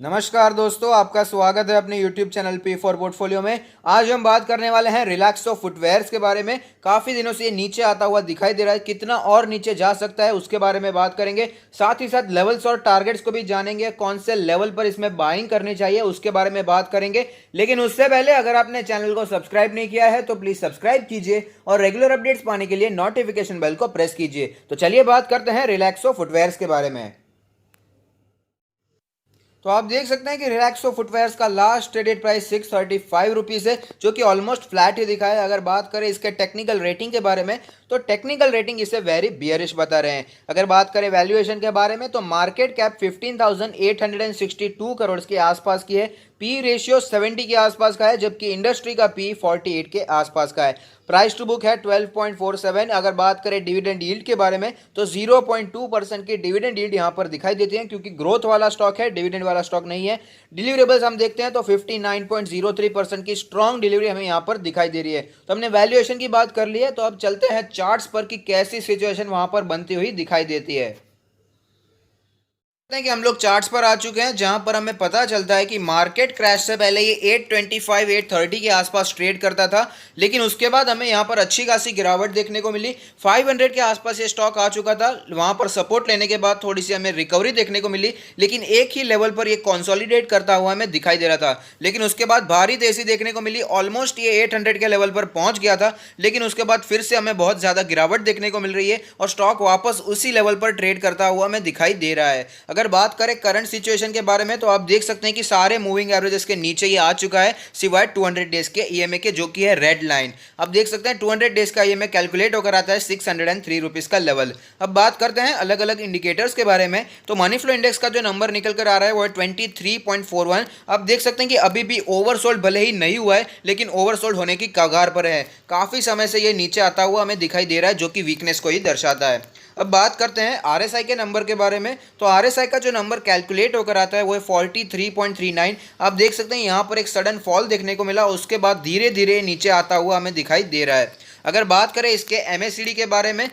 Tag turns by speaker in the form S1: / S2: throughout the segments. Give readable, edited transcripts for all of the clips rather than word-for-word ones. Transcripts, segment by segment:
S1: नमस्कार दोस्तों, आपका स्वागत है अपने YouTube channel P for portfolio में। आज हम बात करने वाले हैं रिलैक्सो फुटवेयर्स के बारे में। काफ़ी दिनों से ये नीचे आता हुआ दिखाई दे रहा है, कितना और नीचे जा सकता है उसके बारे में बात करेंगे। साथ ही साथ लेवल्स और टारगेट्स को भी जानेंगे, कौन से लेवल पर इसमें बाइंग करनी चाहिए उसके बारे में बात करेंगे। लेकिन उससे पहले अगर आपने चैनल को सब्सक्राइब नहीं किया है तो प्लीज़ सब्सक्राइब कीजिए और रेगुलर अपडेट्स पाने के लिए नोटिफिकेशन बेल को प्रेस कीजिए। तो चलिए बात करते हैं रिलैक्सो फुटवेयर्स के बारे में। तो आप देख सकते हैं कि रिलैक्सो फुटवेयर्स का लास्ट ट्रेडेड प्राइस 635 रुपीज़ है, जो कि ऑलमोस्ट फ्लैट ही दिखा है। अगर बात करें इसके टेक्निकल रेटिंग के बारे में तो टेक्निकल रेटिंग इसे वेरी बियरिश बता रहे हैं। अगर बात करें वैल्यूएशन के बारे में तो मार्केट कैप 15,862 करोड़ के आसपास की है। पी रेशियो 70 के आसपास का है, जबकि इंडस्ट्री का पी 48 के आसपास का है। प्राइस टू बुक है 12.47। अगर बात करें डिविडेंड यील्ड के बारे में तो 0.2% की डिविडेंड यील्ड यहाँ पर दिखाई देती है, क्योंकि ग्रोथ वाला स्टॉक है, डिविडेंड वाला स्टॉक नहीं है। डिलीवरेबल्स हम देखते हैं तो 59.03% की स्ट्रॉन्ग डिलीवरी हमें यहाँ पर दिखाई दे रही है। तो हमने वैल्यूएशन की बात कर ली है, तो अब चलते हैं चार्ट्स पर कि कैसी सिचुएशन वहां पर बनती हुई दिखाई देती है। कि हम लोग चार्ट्स पर आ चुके हैं, जहां पर हमें पता चलता है कि मार्केट क्रैश से पहले ये 825 830 के आसपास ट्रेड करता था, लेकिन उसके बाद हमें यहां पर अच्छी खासी गिरावट देखने को मिली। 500 के आसपास ये स्टॉक आ चुका था, वहां पर सपोर्ट लेने के बाद थोड़ी सी हमें रिकवरी देखने को मिली, लेकिन एक ही लेवल पर ये कंसोलिडेट करता हुआ हमें दिखाई दे रहा था। लेकिन उसके बाद भारी तेजी देखने को मिली, ऑलमोस्ट ये 800 के लेवल पर पहुंच गया था, लेकिन उसके बाद फिर से हमें बहुत ज़्यादा गिरावट देखने को मिल रही है और स्टॉक वापस उसी लेवल पर ट्रेड करता हुआ हमें दिखाई दे रहा है। अगर बात करें करंट सिचुएशन के बारे में तो आप देख सकते हैं कि सारे मूविंग एवरेजेस के नीचे ये आ चुका है, सिवाय 200 डेज के ईएमए के, जो कि है रेड लाइन। आप देख सकते हैं 200 डेज का ईएमए कैलकुलेट होकर आता है 603 रुपीज का लेवल। अब बात करते हैं अलग अलग इंडिकेटर्स के बारे में। तो मनी फ्लो इंडेक्स का जो नंबर निकल कर आ रहा है वो है 23.41। आप देख सकते हैं कि अभी भी ओवरसोल्ड भले ही नहीं हुआ है, लेकिन ओवरसोल्ड होने की कगार पर है। काफी समय से ये नीचे आता हुआ हमें दिखाई दे रहा है, जो कि वीकनेस को ही दर्शाता है। अब बात करते हैं आरएसआई के नंबर के बारे में। तो आरएसआई का जो नंबर कैलकुलेट होकर आता है वो है 43.39। आप देख सकते हैं यहाँ पर एक सडन फॉल देखने को मिला, उसके बाद धीरे धीरे नीचे आता हुआ हमें दिखाई दे रहा है। अगर बात करें इसके एमएससीडी के बारे में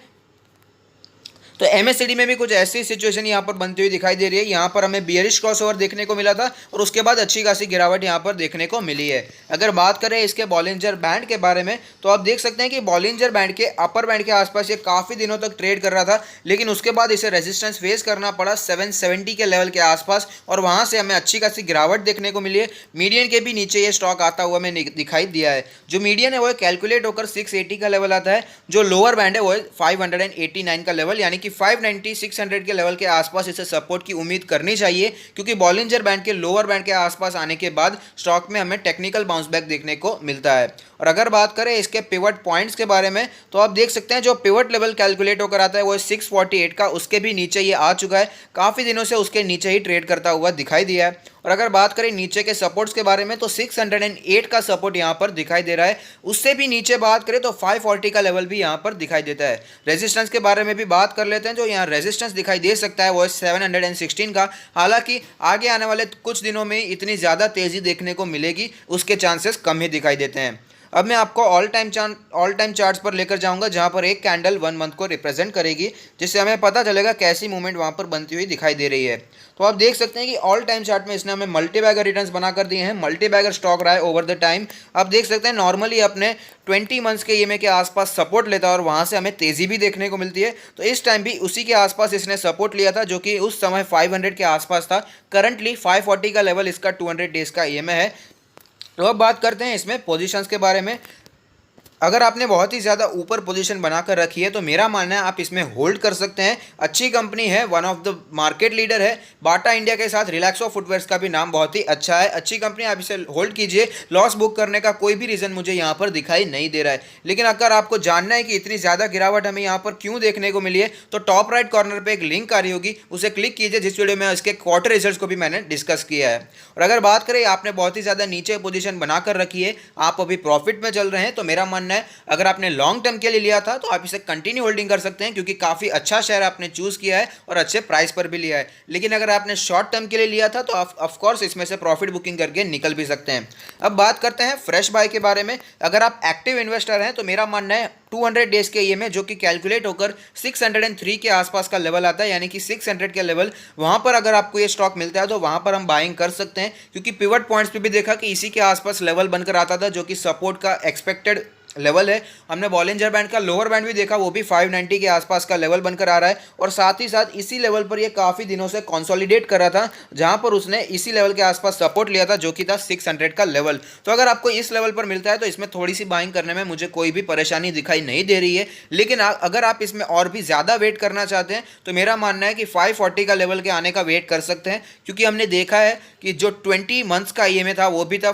S1: तो एमएससीडी में भी कुछ ऐसी सिचुएशन यहाँ पर बनती हुई दिखाई दे रही है। यहाँ पर हमें बियरिश क्रॉसओवर देखने को मिला था और उसके बाद अच्छी खासी गिरावट यहाँ पर देखने को मिली है। अगर बात करें इसके बॉलिंजर बैंड के बारे में तो आप देख सकते हैं कि बॉलिंजर बैंड के अपर बैंड के आसपास ये काफ़ी दिनों तक ट्रेड कर रहा था, लेकिन उसके बाद इसे रेजिस्टेंस फेस करना पड़ा 770 के लेवल के आसपास, और वहाँ से हमें अच्छी खासी गिरावट देखने को मिली है। मीडियन के भी नीचे ये स्टॉक आता हुआ हमें दिखाई दिया है। जो मीडियन है वो कैलकुलेट होकर 680 का लेवल आता है, जो लोअर बैंड है वो 589 का लेवल, यानी 590 600 के लेवल के आसपास इसे सपोर्ट की उम्मीद करनी चाहिए, क्योंकि बॉलिंजर बैंड के लोअर बैंड के आसपास आने के बाद स्टॉक में हमें टेक्निकल बाउंस बैक देखने को मिलता है। और अगर बात करें इसके पिवट पॉइंट्स के बारे में तो आप देख सकते हैं जो पिवट लेवल कैलकुलेट होकर आता है वो 648 का, उसके भी नीचे ये आ चुका है। काफ़ी दिनों से उसके नीचे ही ट्रेड करता हुआ दिखाई दिया है। और अगर बात करें नीचे के सपोर्ट्स के बारे में तो 608 का सपोर्ट यहाँ पर दिखाई दे रहा है। उससे भी नीचे बात करें तो 540 का लेवल भी यहाँ पर दिखाई देता है। रेजिस्टेंस के बारे में भी बात कर लेते हैं। जो यहाँ रेजिस्टेंस दिखाई दे सकता है वो है 716 का। हालांकि आगे आने वाले कुछ दिनों में इतनी ज़्यादा तेज़ी देखने को मिलेगी, उसके चांसेस कम ही दिखाई देते हैं। अब मैं आपको ऑल टाइम चार्ट्स पर लेकर जाऊंगा, जहां पर एक कैंडल 1 मंथ को रिप्रेजेंट करेगी, जिससे हमें पता चलेगा कैसी मूवमेंट वहां पर बनती हुई दिखाई दे रही है। तो आप देख सकते हैं कि ऑल टाइम चार्ट में इसने हमें मल्टी बैगर रिटर्न्स बनाकर दिए हैं। मल्टी बैगर स्टॉक रहा है ओवर द टाइम। आप देख सकते हैं नॉर्मली अपने 20 मंथ्स के ईएमए के आसपास सपोर्ट लेता है और वहाँ से हमें तेज़ी भी देखने को मिलती है। तो इस टाइम भी उसी के आसपास इसने सपोर्ट लिया था, जो कि उस समय 500 के आसपास था। करंटली 540 का लेवल इसका 200 डेज का ईएमए है। तो अब बात करते हैं इसमें पोजीशंस के बारे में। अगर आपने बहुत ही ज़्यादा ऊपर पोजीशन बनाकर रखी है तो मेरा मानना है आप इसमें होल्ड कर सकते हैं। अच्छी कंपनी है, one of the market leader है। बाटा इंडिया के साथ रिलैक्सो फुटवेयर्स का भी नाम बहुत ही अच्छा है। अच्छी कंपनी, आप इसे होल्ड कीजिए। लॉस बुक करने का कोई भी रीज़न मुझे यहाँ पर दिखाई नहीं दे रहा है। लेकिन अगर आपको जानना है कि इतनी ज़्यादा गिरावट हमें यहाँ पर क्यों देखने को मिली है तो टॉप राइट कॉर्नर पर एक लिंक आ रही होगी, उसे क्लिक कीजिए, जिस वीडियो में इसके क्वार्टर रिजल्ट को भी मैंने डिस्कस किया है। और अगर बात करें आपने बहुत ही ज़्यादा नीचे पोजीशन बनाकर रखी है, आप अभी प्रॉफिट में चल रहे हैं, तो मेरा मानना मानना है अगर आपने लॉन्ग टर्म के लिए लिया था तो आप इसे कंटिन्यू होल्डिंग कर सकते हैं, क्योंकि काफ़ी अच्छा शेयर आपने चूज़ किया है और अच्छे प्राइस पर भी लिया है। लेकिन अगर आपने शॉर्ट टर्म के लिए लिया था तो आप ऑफकोर्स इसमें से प्रॉफिट बुकिंग करके निकल भी सकते हैं। अब बात करते हैं फ्रेश बाय के बारे में। अगर आप एक्टिव इन्वेस्टर हैं तो मेरा मानना है 200 डेज के ईएमए जो कि कैलकुलेट होकर 603 के आसपास का लेवल आता है, यानी कि 600 के लेवल, वहां पर अगर आपको ये स्टॉक मिलता है तो वहां पर हम बाइंग कर सकते हैं, क्योंकि पिवट पॉइंट्स पे भी देखा कि इसी के आसपास लेवल बनकर आता था जो कि सपोर्ट का एक्सपेक्टेड लेवल है। हमने बॉलिंजर बैंड का लोअर बैंड भी देखा, वो भी 590 के आसपास का लेवल बनकर आ रहा है और साथ ही साथ इसी लेवल पर ये काफ़ी दिनों से कंसोलिडेट कर रहा था, जहां पर उसने इसी लेवल के आसपास सपोर्ट लिया था जो कि था 600 का लेवल। तो अगर आपको इस लेवल पर मिलता है तो इसमें थोड़ी सी बाइंग करने में मुझे कोई भी परेशानी दिखाई नहीं दे रही है। लेकिन अगर आप इसमें और भी ज़्यादा वेट करना चाहते हैं तो मेरा मानना है कि 540 का लेवल के आने का वेट कर सकते हैं, क्योंकि हमने देखा है कि जो 20 मंथ्स का ईएमए था वो भी था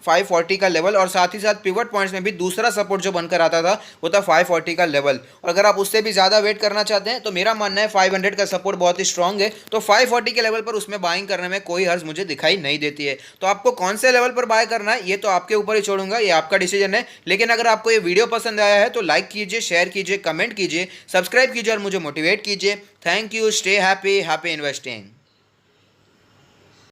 S1: 540 का लेवल, और साथ ही साथ पिवट पॉइंट्स में भी दूसरा सपोर्ट जो बनकर आता था वो था 540 का लेवल। और अगर आप उससे भी ज़्यादा वेट करना चाहते हैं तो मेरा मानना है 500 का सपोर्ट बहुत ही स्ट्रांग है, तो 540 के लेवल पर उसमें बाइंग करने में कोई हर्ज मुझे दिखाई नहीं देती है। तो आपको कौन से लेवल पर बाय करना है ये तो आपके ऊपर ही छोड़ूंगा, ये आपका डिसीजन है। लेकिन अगर आपको ये वीडियो पसंद आया है तो लाइक कीजिए, शेयर कीजिए, कमेंट कीजिए, सब्सक्राइब कीजिए और मुझे मोटिवेट कीजिए। Thank you, stay happy, happy investing.